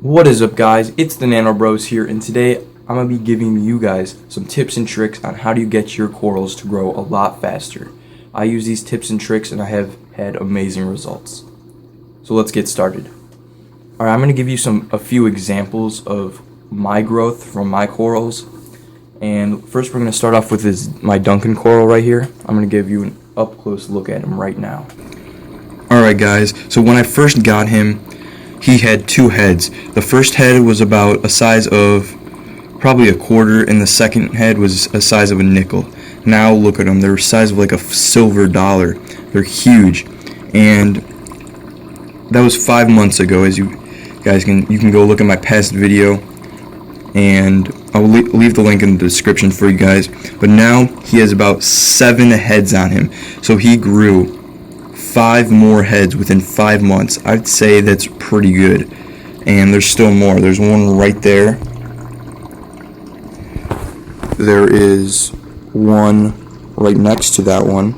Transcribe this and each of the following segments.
What is up, guys? It's the Nano Bros here, and today I'm going to be giving you guys some tips and tricks on how do you get your corals to grow a lot faster. I use these tips and tricks and I have had amazing results. So let's get started. Alright, I'm going to give you a few examples of my growth from my corals. And first we're going to start off with my Duncan Coral right here. I'm going to give you an up close look at him right now. Alright guys, so when I first got him, he had two heads. The first head was about a size of probably a quarter, and the second head was a size of a nickel. Now look at them. They're the size of like a silver dollar. They're huge. And that was 5 months ago. As you guys you can go look at my past video, and I'll leave the link in the description for you guys. But now he has about 7 heads on him. So he grew 5 more heads within 5 months. I'd say that's pretty good. And there's still more. There's one right there. There is one right next to that one.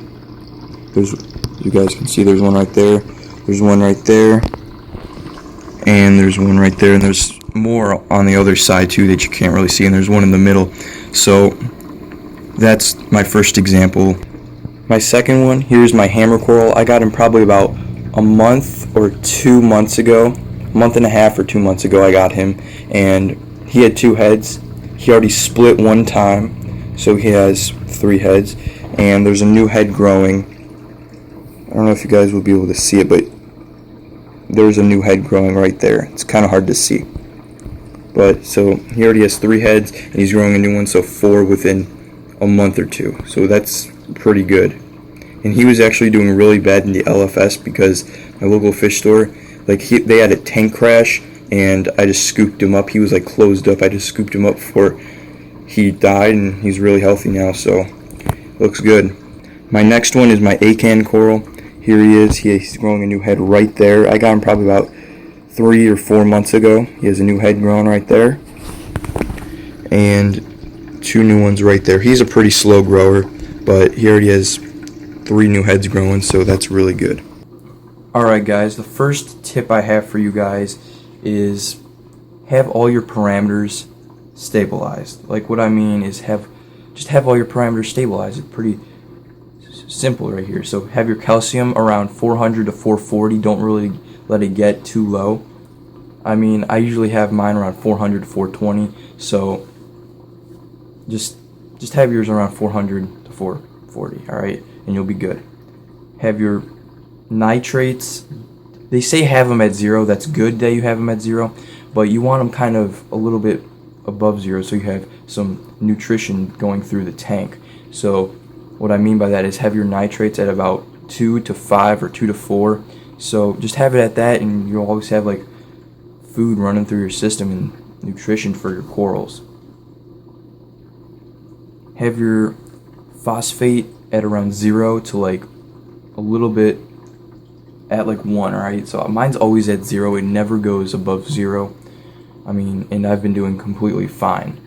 You guys can see there's one right there. There's one right there. And there's one right there. And there's more on the other side too that you can't really see. And there's one in the middle. So that's my first example. My second one, here's my hammer coral. I got him probably about a month or 2 months ago. A month and a half or 2 months ago I got him. And he had 2 heads. He already split one time, so he has 3 heads. And there's a new head growing. I don't know if you guys will be able to see it, but there's a new head growing right there. It's kind of hard to see. But so he already has 3 heads, and he's growing a new one, so 4 within a month or 2. So that's pretty good. And he was actually doing really bad in the LFS because my local fish store, they had a tank crash, and I just scooped him up. He was like closed up. I just scooped him up before he died, and he's really healthy now, so looks good. My next one is my Acan coral. Here he is. He's growing a new head right there. I got him probably about 3 or 4 months ago. He has a new head growing right there, and 2 new ones right there. He's a pretty slow grower, but he already has 3 new heads growing, so that's really good. Alright guys, the first tip I have for you guys is have all your parameters stabilized. Like, what I mean is just have all your parameters stabilized. It's pretty simple right here. So have your calcium around 400 to 440. Don't really let it get too low. I mean, I usually have mine around 400 to 420, so just have yours around 400 to 440, alright, and you'll be good. Have your nitrates, they say have them at 0. That's good that you have them at 0, but you want them kind of a little bit above 0 so you have some nutrition going through the tank. So what I mean by that is have your nitrates at about 2 to 5 or 2 to 4. So just have it at that, and you'll always have like food running through your system and nutrition for your corals. Have your phosphate at around 0 to like a little bit at like 1, alright? So mine's always at 0. It never goes above 0. I mean, and I've been doing completely fine.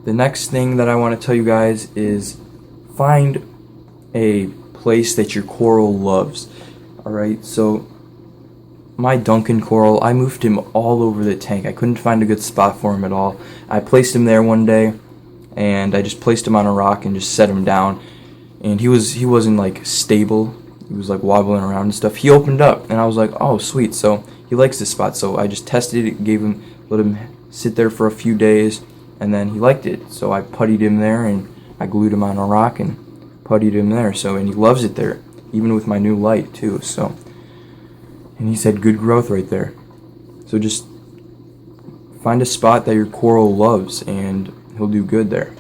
The next thing that I want to tell you guys is find a place that your coral loves. Alright, so my Duncan Coral, I moved him all over the tank. I couldn't find a good spot for him at all. I placed him there one day, and I just placed him on a rock and just set him down. And he wasn't like stable. He was like wobbling around and stuff. He opened up, and I was like, oh sweet. So he likes this spot. So I just tested it, let him sit there for a few days, and then he liked it. So I puttied him there, and I glued him on a rock and puttied him there. So, and he loves it there, even with my new light too. So, and he's had good growth right there. So just find a spot that your coral loves, and he'll do good there.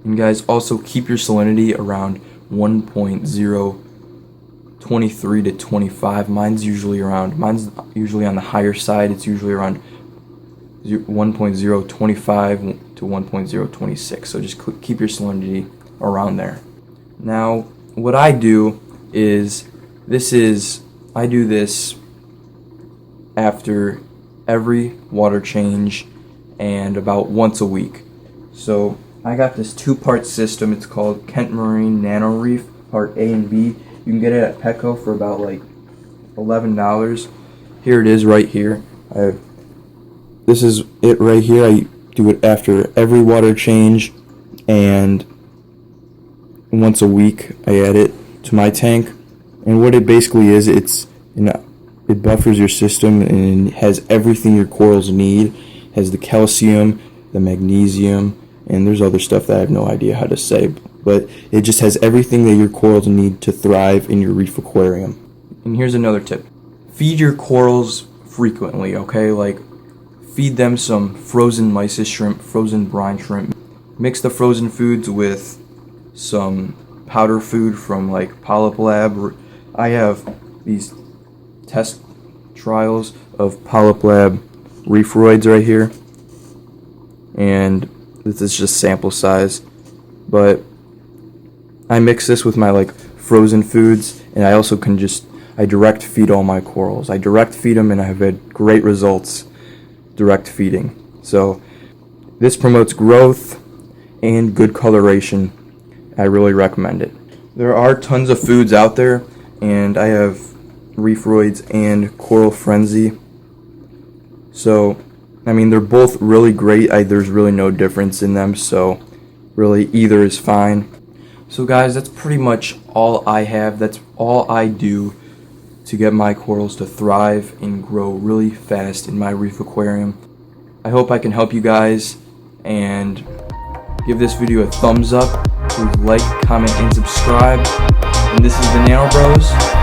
And guys, also keep your salinity around 1.023 to 25. Mine's usually on the higher side. It's usually around 1.025 to 1.026. So just keep your salinity around there. Now, what I do is I do this after every water change and about once a week. So I got this 2-part system. It's called Kent Marine Nano Reef, part A and B. You can get it at Petco for about like $11. Here it is right here. I have this is it right here. I do it after every water change, and once a week I add it to my tank. And what it basically is, it buffers your system and has everything your corals need. It has the calcium, the magnesium, and there's other stuff that I have no idea how to say, but it just has everything that your corals need to thrive in your reef aquarium. And here's another tip. Feed your corals frequently, okay? Like, feed them some frozen mysis shrimp, frozen brine shrimp. Mix the frozen foods with some powder food from like Polyp Lab. I have these test trials of Polyp Lab Reefroids right here, and this is just sample size, but I mix this with my like frozen foods, and I also can I direct feed all my corals. I direct feed them, and I have had great results direct feeding. So this promotes growth and good coloration. I really recommend it. There are tons of foods out there, and I have Reefroids and Coral Frenzy. So, I mean, they're both really great. There's really no difference in them, so really either is fine. So guys, that's pretty much all I have. That's all I do to get my corals to thrive and grow really fast in my reef aquarium. I hope I can help you guys, and give this video a thumbs up. Please like, comment, and subscribe. And this is the Nano Bros.